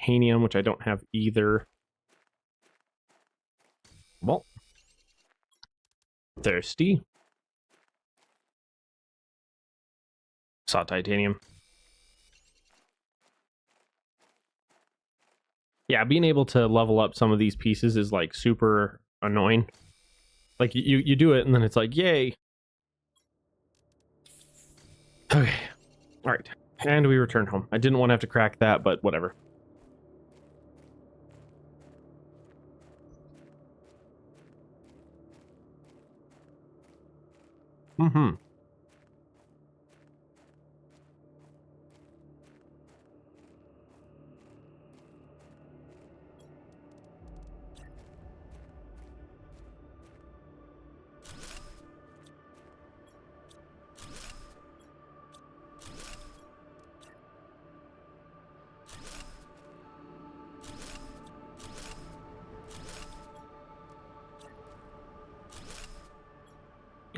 titanium, which I don't have either. Well, thirsty. Saw titanium. Yeah, being able to level up some of these pieces is like super annoying. Like you do it and then it's like, yay. Okay. All right. And we return home. I didn't want to have to crack that, but whatever. Mm-hmm.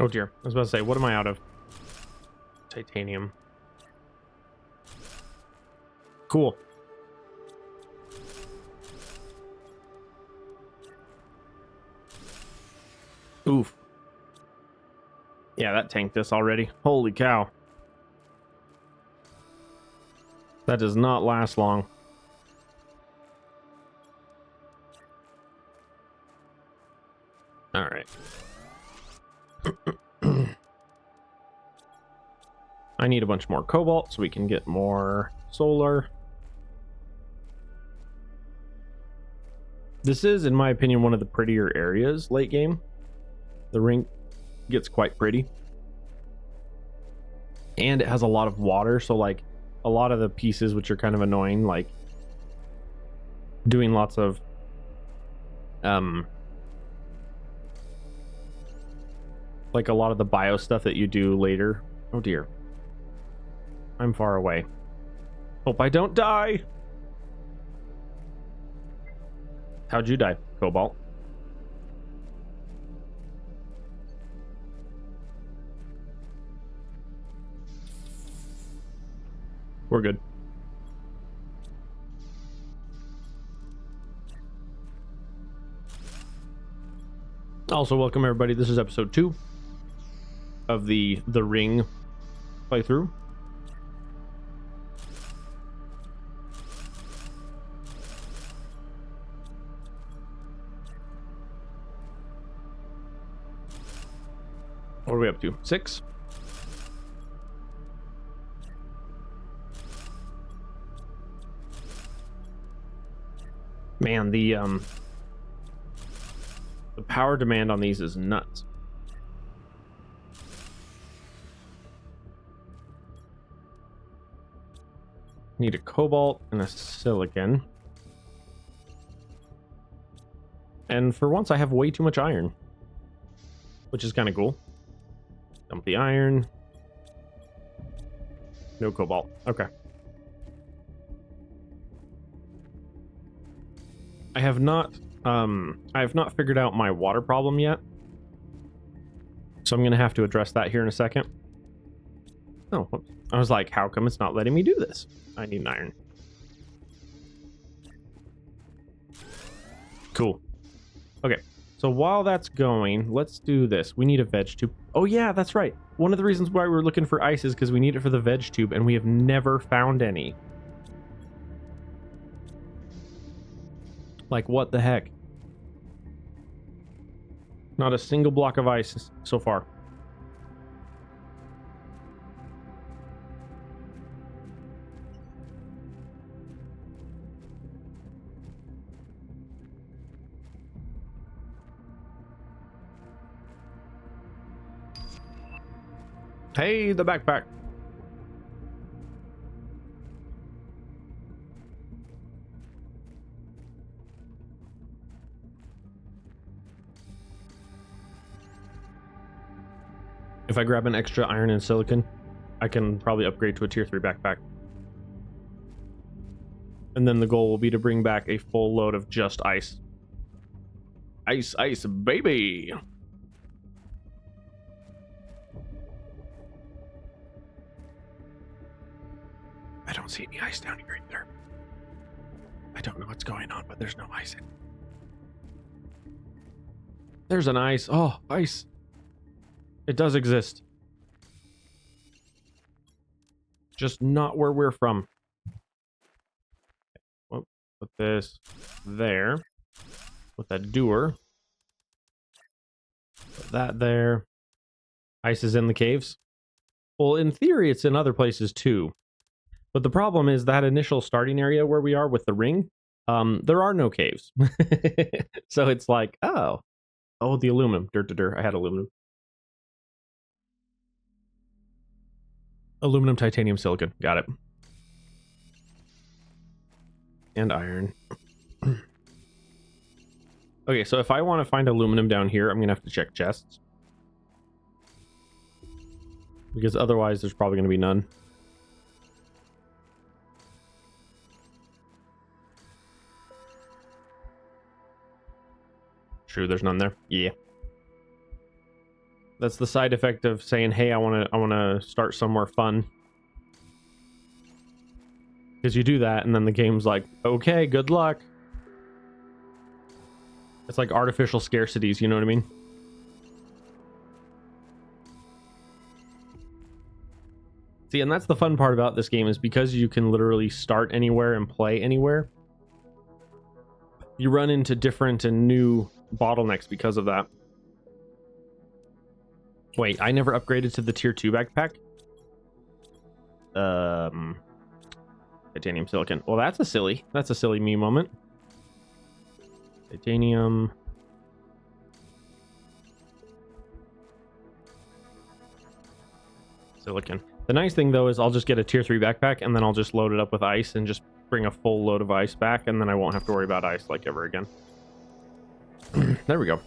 Oh dear. I was about to say, what am I out of? Titanium. Cool. Oof. Yeah, that tanked us already. Holy cow. That does not last long. All right. I need a bunch more cobalt so we can get more solar. This is, in my opinion, one of the prettier areas late game. The ring gets quite pretty. And it has a lot of water, so like a lot of the pieces which are kind of annoying, like doing lots of like a lot of the bio stuff that you do later. Oh dear. I'm far away. Hope I don't die. How'd you die, Cobalt? We're good. Also, welcome everybody. This is episode 2 of the Ring playthrough. What are we up to? 6? Man, the power demand on these is nuts. Need a cobalt and a silicon. And for once I have way too much iron, which is kind of cool. Dump the iron. No cobalt. Okay. I have not figured out my water problem yet. So I'm going to have to address that here in a second. Oh, whoops. I was like, how come it's not letting me do this? I need an iron. Cool. Okay. So while that's going, let's do this. We need a veg tube. Oh yeah, that's right. One of the reasons why we're looking for ice is because we need it for the veg tube, and we have never found any. Like, what the heck? Not a single block of ice so far. Hey, the backpack. If I grab an extra iron and silicon, I can probably upgrade to a tier 3 backpack. And then the goal will be to bring back a full load of just ice. Ice, ice, baby! I don't see any ice down here either. I don't know what's going on, but there's no ice in. There's an ice. Oh, ice. It does exist. Just not where we're from. Well, put this there. With that doer. Put that there. Ice is in the caves. Well, in theory, it's in other places too. But the problem is that initial starting area where we are with the ring, there are no caves. So it's like, oh, the aluminum. I had aluminum. Aluminum, titanium, silicon. Got it. And iron. Okay, so if I want to find aluminum down here, I'm going to have to check chests. Because otherwise, there's probably going to be none. True, there's none there. Yeah. That's the side effect of saying, hey, I want to start somewhere fun. Because you do that, and then the game's like, okay, good luck. It's like artificial scarcities, you know what I mean? See, and that's the fun part about this game, is because you can literally start anywhere and play anywhere. You run into different and new bottlenecks because of that. Wait, I never upgraded to the tier 2 backpack? Titanium, silicon. Well, that's a silly me moment. Titanium. Silicon. The nice thing, though, is I'll just get a tier 3 backpack, and then I'll just load it up with ice and just bring a full load of ice back, and then I won't have to worry about ice, like, ever again. There we go.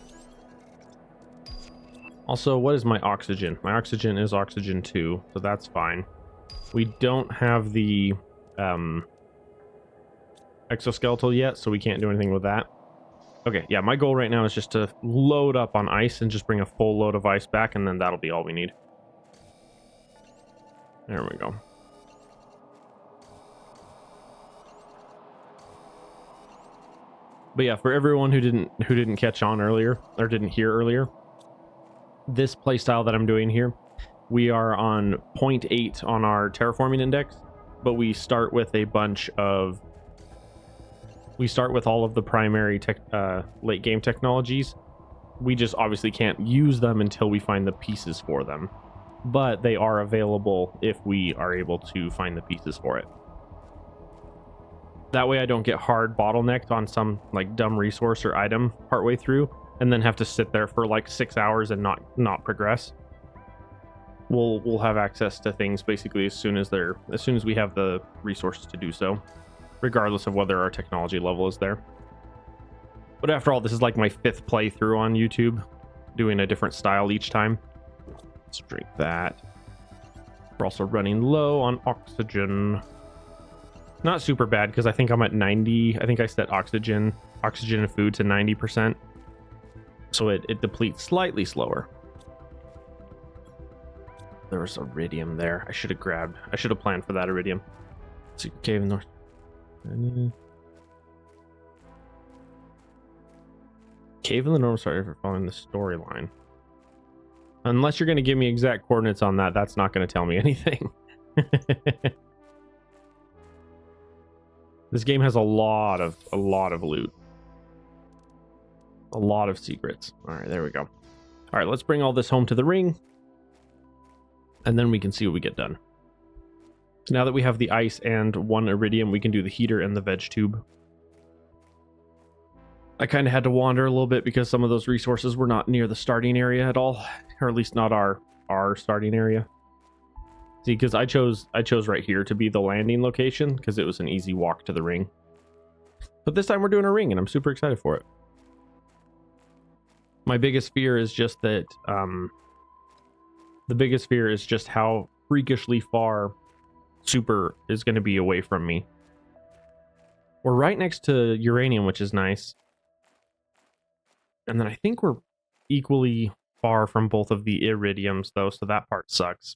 Also, what is my oxygen? My oxygen is oxygen 2, so that's fine. We don't have the exoskeletal yet, so we can't do anything with that. Okay, yeah, my goal right now is just to load up on ice and just bring a full load of ice back, and then that'll be all we need. There we go. But yeah, for everyone who didn't catch on earlier, or didn't hear earlier, this playstyle that I'm doing here, we are on 0.8 on our terraforming index, but we start with a bunch of... We start with all of the primary late game technologies. We just obviously can't use them until we find the pieces for them. But they are available if we are able to find the pieces for it. That way I don't get hard bottlenecked on some like dumb resource or item partway through and then have to sit there for like 6 hours and not progress. We'll have access to things basically as soon as we have the resources to do so, regardless of whether our technology level is there. But after all, this is like my 5th playthrough on YouTube, doing a different style each time. Let's drink that. We're also running low on oxygen. Not super bad, because I think I'm at 90. I think I set oxygen and food to 90%. So it depletes slightly slower. There was iridium there. I should have planned for that iridium. Secret cave in north. Cave in the north, sorry for following the storyline. Unless you're going to give me exact coordinates on that, that's not going to tell me anything. This game has a lot of loot. A lot of secrets. All right, there we go. All right, let's bring all this home to the ring. And then we can see what we get done. So now that we have the ice and 1 iridium, we can do the heater and the veg tube. I kind of had to wander a little bit because some of those resources were not near the starting area at all, or at least not our starting area. See, because I chose right here to be the landing location because it was an easy walk to the ring. But this time we're doing a ring, and I'm super excited for it. My biggest fear is just that the biggest fear is just how freakishly far Super is going to be away from me. We're right next to uranium, which is nice. And then I think we're equally far from both of the iridiums, though, so that part sucks.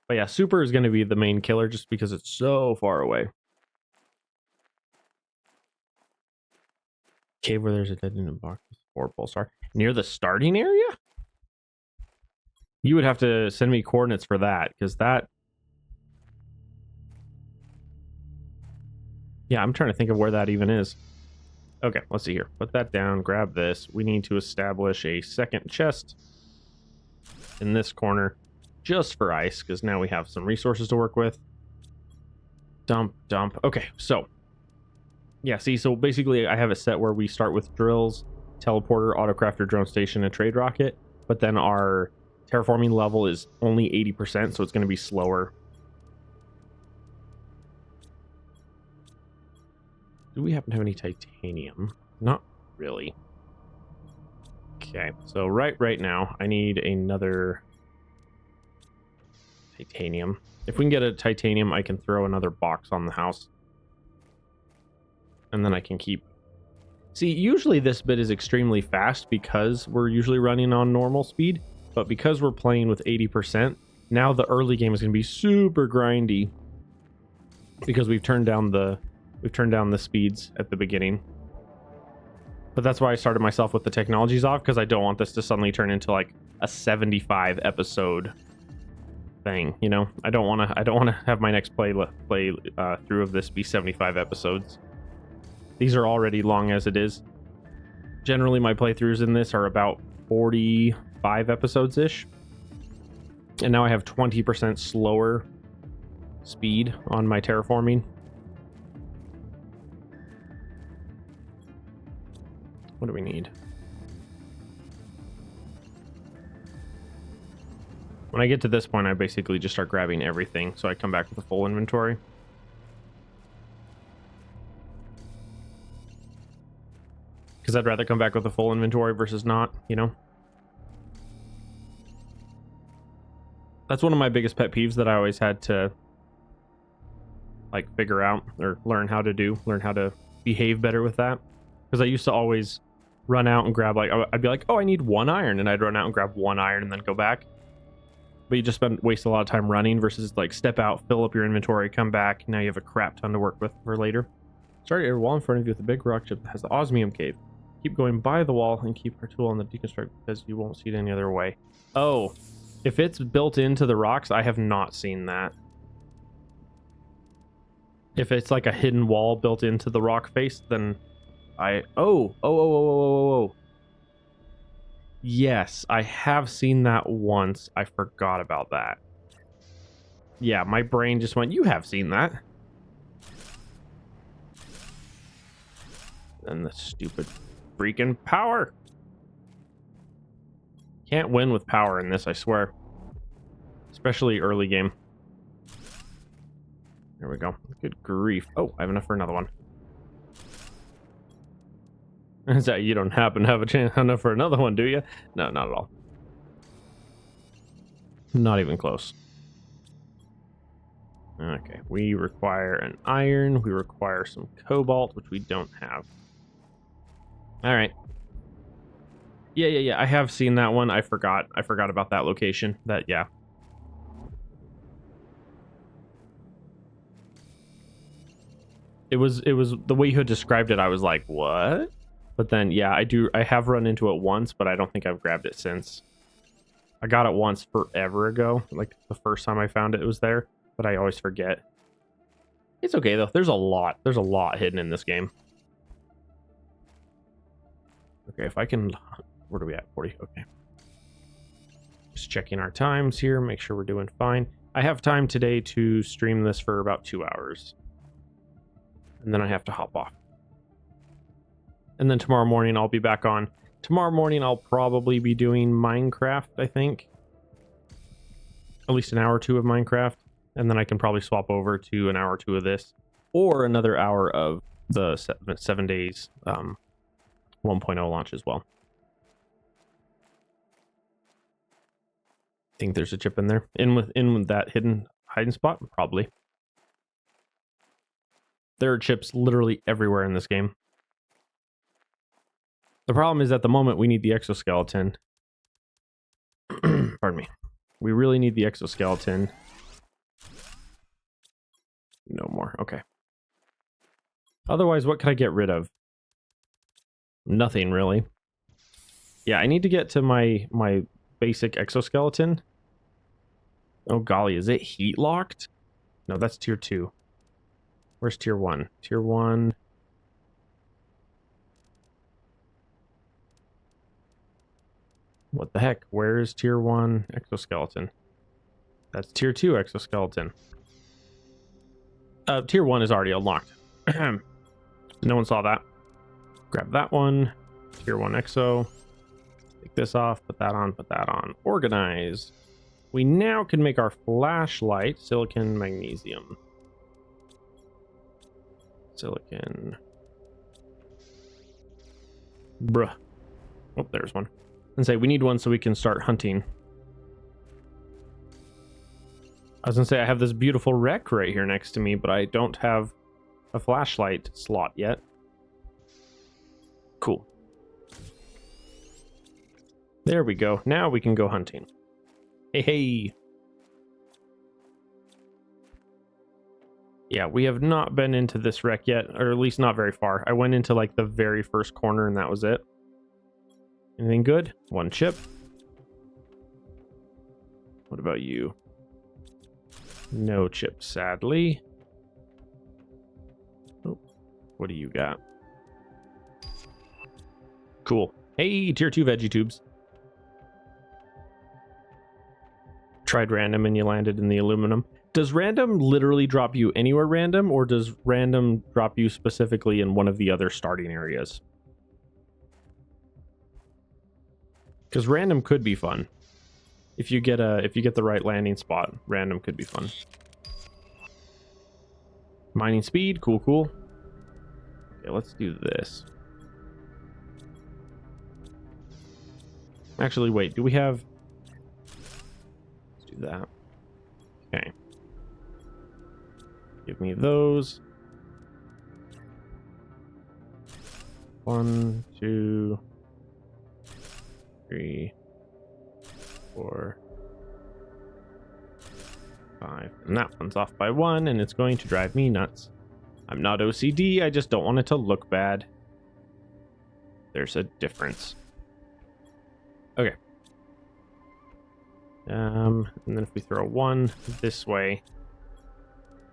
But yeah, Super is going to be the main killer just because it's so far away. Cave where there's a dead end box or pulsar. Near the starting area? You would have to send me coordinates for that, because that... Yeah, I'm trying to think of where that even is. Okay, let's see here. Put that down, grab this. We need to establish a second chest in this corner just for ice, because now we have some resources to work with. Dump, dump. Okay, so... Yeah, see, so basically I have it set where we start with drills, teleporter, autocrafter, drone station, and trade rocket, but then our terraforming level is only 80%, so it's going to be slower. Do we happen to have any titanium? Not really. Okay, so right now I need another titanium. If we can get a titanium, I can throw another box on the house. And then I can keep... See, usually this bit is extremely fast because we're usually running on normal speed, but because we're playing with 80%, now the early game is going to be super grindy because we've turned down the speeds at the beginning. But that's why I started myself with the technologies off, because I don't want this to suddenly turn into like a 75 episode thing, you know? I don't want to have my next play through of this be 75 episodes. These are already long as it is. Generally, my playthroughs in this are about 45 episodes-ish. And now I have 20% slower speed on my terraforming. What do we need? When I get to this point, I basically just start grabbing everything, so I come back with a full inventory. Because I'd rather come back with a full inventory versus not, you know? That's one of my biggest pet peeves that I always had to, like, figure out or learn how to behave better with that. Because I used to always run out and grab, like, I'd be like, oh, I need 1 iron, and I'd run out and grab 1 iron and then go back. But you just waste a lot of time running versus, like, step out, fill up your inventory, come back. Now you have a crap ton to work with for later. Start your wall in front of you with a big rock chip that has the osmium cave. Keep going by the wall and keep our tool on the deconstruct because you won't see it any other way. Oh, if it's built into the rocks, I have not seen that. If it's like a hidden wall built into the rock face, then oh. Yes, I have seen that once. I forgot about that. Yeah, my brain just went, you have seen that. And the stupid freaking power. Can't win with power in this, I swear. Especially early game. There we go. Good grief. Oh, I have enough for another one. Is that you don't happen to have a chance enough for another one, do you? No, not at all. Not even close. Okay, we require an iron. We require some cobalt, which we don't have. All right. Yeah. I have seen that one. I forgot about that location. Yeah. It was the way you had described it. I was like, what? But then, yeah, I have run into it once, but I don't think I've grabbed it since. I got it once forever ago. Like the first time I found it, it was there, but I always forget. It's okay though. There's a lot hidden in this game. Okay, if I can... Where are we at? 40. Okay. Just checking our times here. Make sure we're doing fine. I have time today to stream this for about 2 hours. And then I have to hop off. And then tomorrow morning I'll be back on. Tomorrow morning I'll probably be doing Minecraft, I think. At least an hour or two of Minecraft. And then I can probably swap over to an hour or two of this. Or another hour of the 7 days 1.0 launch as well. Think there's a chip in there. In with that hidden hiding spot? Probably. There are chips literally everywhere in this game. The problem is at the moment we need the exoskeleton. Pardon me. We really need the exoskeleton. No more. Okay. Otherwise, what can I get rid of? Nothing really. Yeah, I need to get to my basic exoskeleton. Oh golly, is it heat locked? No, that's tier 2. Where's tier 1? Tier 1. What the heck? Where is tier 1 exoskeleton? That's tier 2 exoskeleton. Tier 1 is already unlocked. No one saw that. Grab that one. Tier 1 exo. Take this off, put that on, put that on. Organize. We now can make our flashlight. Silicon, magnesium. Silicon. Bruh. Oh, there's one. And say we need one so we can start hunting. I was gonna say I have this beautiful wreck right here next to me, but I don't have a flashlight slot yet. Cool. There we go. Now we can go hunting. Hey, hey. Yeah, we have not been into this wreck yet, or at least not very far. I went into like the very first corner and that was it. Anything good? One chip. What about you? No chip, sadly. Oh, what do you got? Cool. Hey, tier 2 veggie tubes. Tried random and you landed in the aluminum. Does random literally drop you anywhere random, or does random drop you specifically in one of the other starting areas? Because random could be fun. If you get the right landing spot, random could be fun. Mining speed, cool, cool. Okay, let's do this. Actually, wait, do we have... Let's do that. Okay. Give me those. 1, 2, 3, 4, 5. And that one's off by 1, and it's going to drive me nuts. I'm not OCD, I just don't want it to look bad. There's a difference. Okay. And then if we throw 1 this way.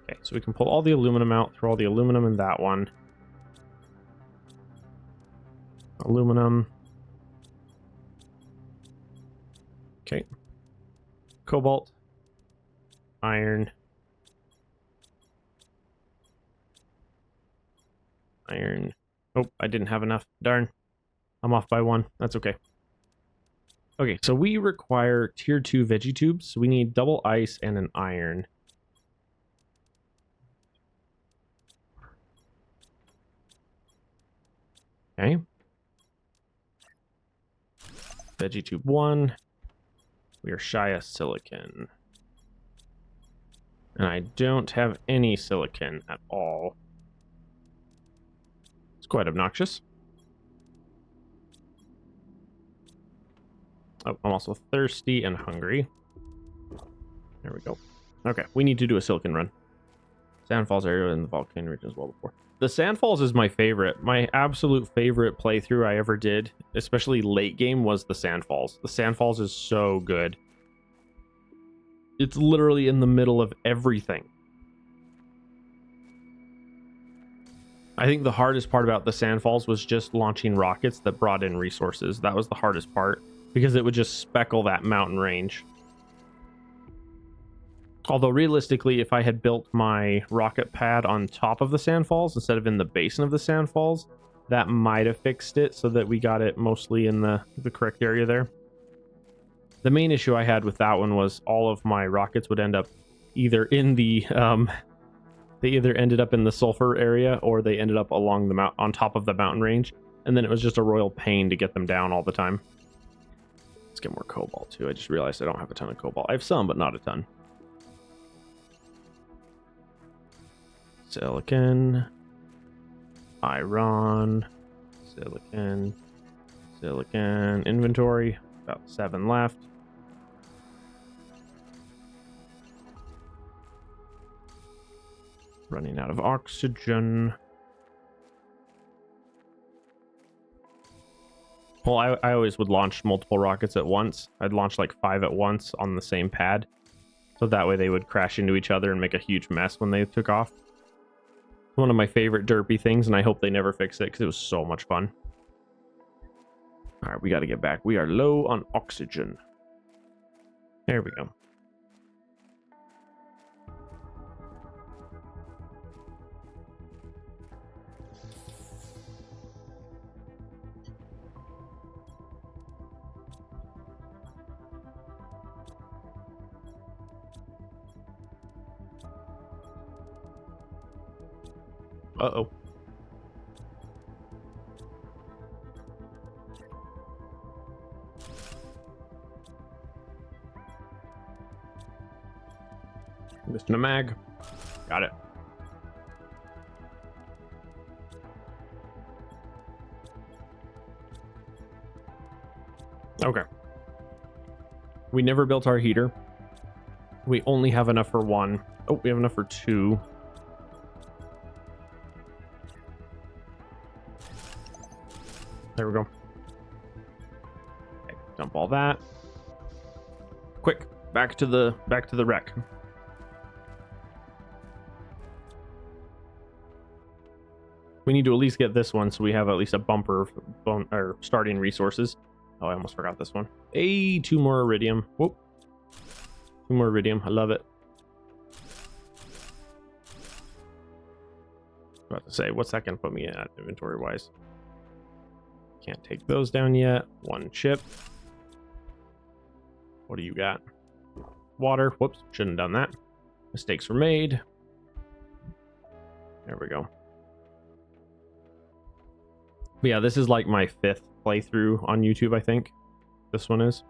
Okay, so we can pull all the aluminum out, throw all the aluminum in that one. Aluminum. Okay. Cobalt. Iron. Iron. Oh, I didn't have enough. Darn. I'm off by 1. That's okay. Okay, so we require tier 2 veggie tubes. So we need double ice and an iron. Okay. Veggie tube 1. We are shy of silicon. And I don't have any silicon at all. It's quite obnoxious. Oh, I'm also thirsty and hungry. There we go. Okay, we need to do a silicon run. Sandfalls area in the volcano region as well before. The Sandfalls is my favorite. My absolute favorite playthrough I ever did, especially late game, was the Sandfalls. The Sandfalls is so good. It's literally in the middle of everything. I think the hardest part about the Sandfalls was just launching rockets that brought in resources. That was the hardest part, because it would just speckle that mountain range. Although realistically, if I had built my rocket pad on top of the Sandfalls instead of in the basin of the Sandfalls, that might have fixed it so that we got it mostly in the correct area there. The main issue I had with that one was all of my rockets would end up either in the they either ended up in the sulfur area or they ended up along the on top of the mountain range, and then it was just a royal pain to get them down all the time. Let's get more cobalt too. I just realized I don't have a ton of cobalt. I have some, but not a ton. Silicon, iron, silicon, silicon, inventory, about 7 left. Running out of oxygen. Well, I always would launch multiple rockets at once. I'd launch like 5 at once on the same pad. So that way they would crash into each other and make a huge mess when they took off. One of my favorite derpy things, and I hope they never fix it because it was so much fun. All right, we got to get back. We are low on oxygen. There we go. Uh-oh. Missing a mag. Got it. Okay. We never built our heater. We only have enough for 1. Oh, we have enough for 2. There we go. Okay, dump all that. Quick, back to the wreck. We need to at least get this one so we have at least a bumper or starting resources. Oh, I almost forgot this one. Hey, 2 more iridium. Whoop. 2 more iridium. I love it. About to say, what's that going to put me at inventory wise? Can't take those down yet. 1 chip. What do you got? Water. Whoops, shouldn't have done that. Mistakes were made. There we go. But yeah, this is like my 5th playthrough on YouTube, I think. This one is.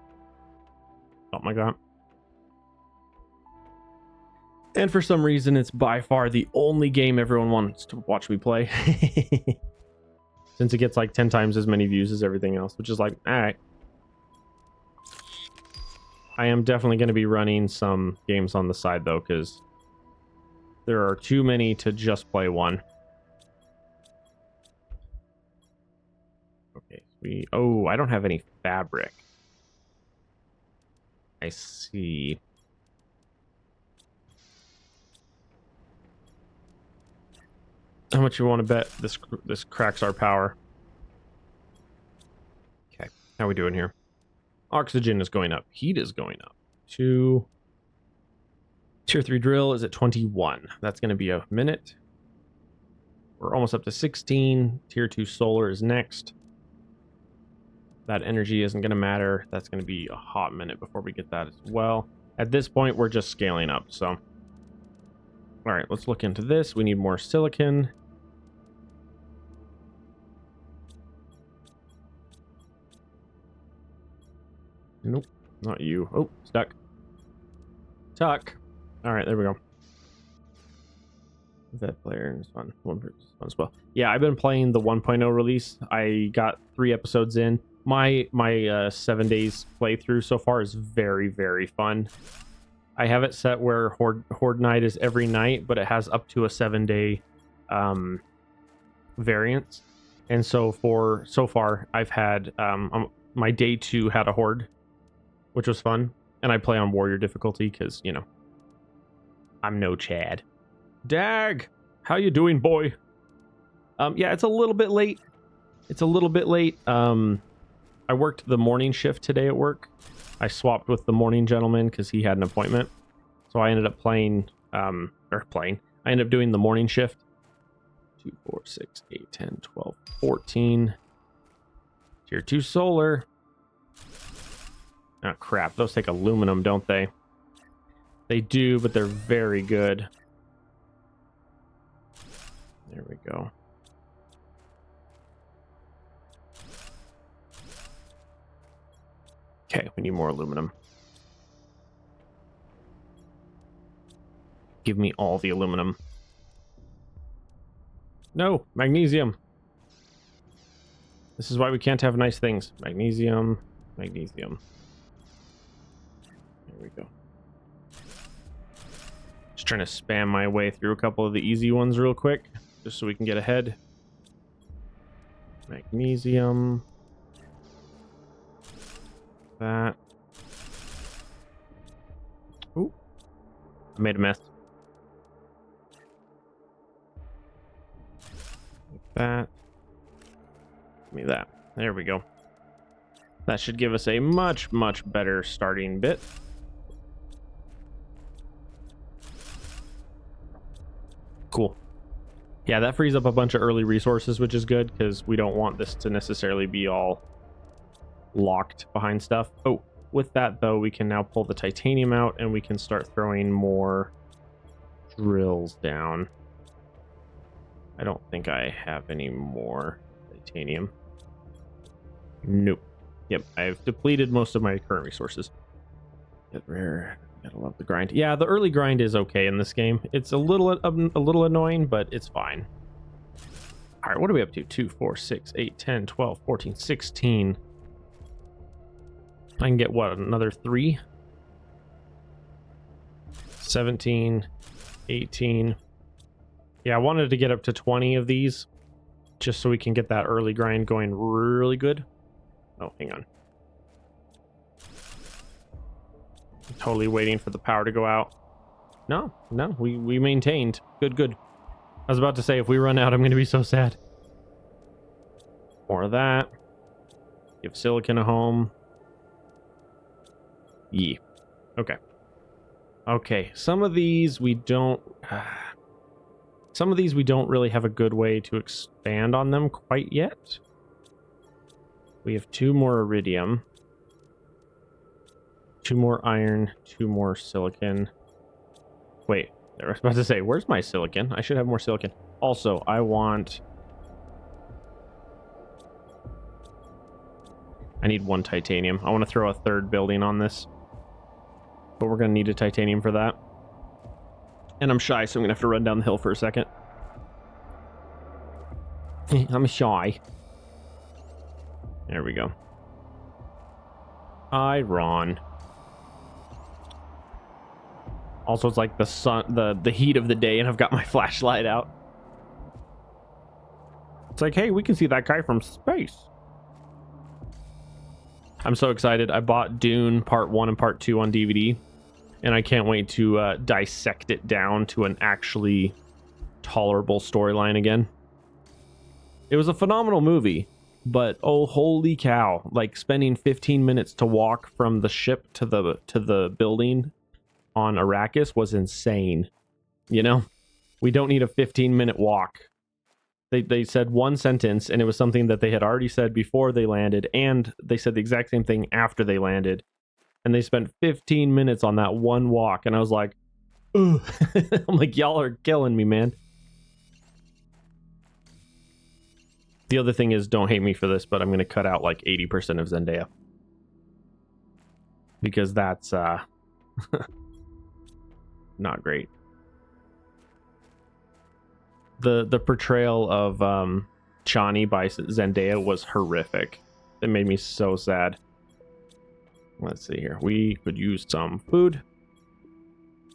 Something like that. And for some reason, it's by far the only game everyone wants to watch me play. Since it gets like 10 times as many views as everything else, which is like, alright. I am definitely going to be running some games on the side though, because there are too many to just play one. Okay, oh, I don't have any fabric. I see. How much you want to bet this cracks our power? Okay, how are we doing here? Oxygen is going up. Heat is going up. Tier 3 drill is at 21. That's going to be a minute. We're almost up to 16. Tier 2 solar is next. That energy isn't going to matter. That's going to be a hot minute before we get that as well. At this point, we're just scaling up, so. All right, let's look into this. We need more silicon. Nope, not you. Oh, stuck. Tuck. All right, there we go. That player is fun. One as well. Yeah, I've been playing the 1.0 release. I got 3 episodes in. My 7 days playthrough so far is very, very fun. I have it set where Horde Night is every night, but it has up to a 7-day variance. And so far, I've had my day 2 had a Horde, which was fun, and I play on warrior difficulty because, you know, I'm no Chad. Dag, how you doing, boy? Yeah, it's a little bit late. I worked the morning shift today at work. I swapped with the morning gentleman because he had an appointment. So I ended up I ended up doing the morning shift. 2, 4, 6, 8, 10, 12, 14. Tier 2 solar. Oh, crap. Those take aluminum, don't they? They do, but they're very good. There we go. Okay, we need more aluminum. Give me all the aluminum. No, magnesium. This is why we can't have nice things. Magnesium, magnesium. There we go. Just trying to spam my way through a couple of the easy ones real quick, just so we can get ahead. Magnesium. that. Ooh, I made a mess. Like that. Give me that. There we go. That should give us a much, much better starting bit. Cool. Yeah, that frees up a bunch of early resources, which is good because we don't want this to necessarily be all locked behind stuff. Oh, with that though, we can now pull the titanium out and we can start throwing more drills down. I don't think I have any more titanium. Nope. Yep, I've depleted most of my current resources. Get rare. Gotta love the grind. Yeah, the early grind is okay in this game. It's a little annoying, but it's fine. All right, what are we up to? 2, 4, 6, 8, 10, 12, 14, 16. I can get what, another 3? 17, 18. Yeah, I wanted to get up to 20 of these just so we can get that early grind going really good. Oh, hang on. I'm totally waiting for the power to go out. No, we maintained. Good. I was about to say, if we run out, I'm going to be so sad. More of that. Give silicon a home. Yeah. Okay. Some of these we don't really have a good way to expand on them quite yet. We have 2 more iridium, 2 more iron, 2 more silicon. Wait, I was about to say, where's my silicon? I should have more silicon. Also, I need 1 titanium. I want to throw a 3rd building on this, but we're going to need a titanium for that. And I'm shy, so I'm going to have to run down the hill for a second. I'm shy. There we go. Iron. Also, it's like the sun, the heat of the day, and I've got my flashlight out. It's like, hey, we can see that guy from space. I'm so excited. I bought Dune Part 1 and Part 2 on DVD, and I can't wait to dissect it down to an actually tolerable storyline again. It was a phenomenal movie, but oh, holy cow. Like, spending 15 minutes to walk from the ship to the building on Arrakis was insane. You know, we don't need a 15-minute walk. They said 1 sentence, and it was something that they had already said before they landed, and they said the exact same thing after they landed. And they spent 15 minutes on that one walk, and I was like, ugh. I'm like, y'all are killing me, man. The other thing is, don't hate me for this, but I'm going to cut out like 80% of Zendaya. Because that's not great. The portrayal of Chani by Zendaya was horrific. It made me so sad. Let's see here. We could use some food.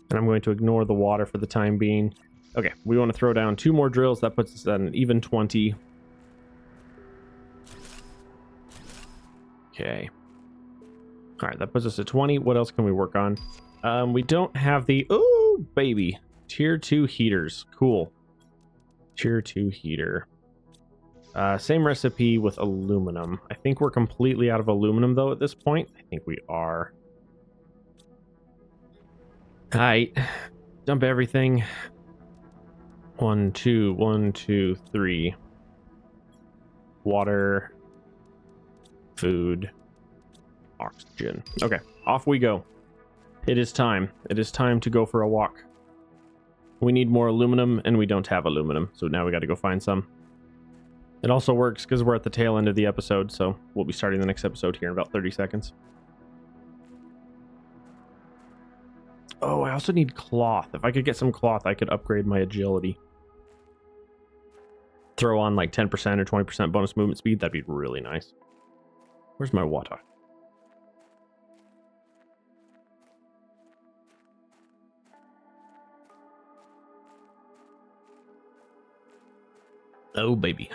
And I'm going to ignore the water for the time being. Okay, we want to throw down 2 more drills. That puts us at an even 20. Okay. All right, that puts us at 20. What else can we work on? We don't have the... Oh, baby. Tier 2 heaters. Cool. Tier 2 heater. Same recipe with aluminum. I think we're completely out of aluminum, though, at this point. I think we are. All right. Dump everything. 1, 2, 1, 2, 3. Water. Food. Oxygen. Okay, off we go. It is time. It is time to go for a walk. We need more aluminum, and we don't have aluminum, so now we got to go find some. It also works because we're at the tail end of the episode, so we'll be starting the next episode here in about 30 seconds. Oh, I also need cloth. If I could get some cloth, I could upgrade my agility. Throw on like 10% or 20% bonus movement speed. That'd be really nice. Where's my water? Oh, baby.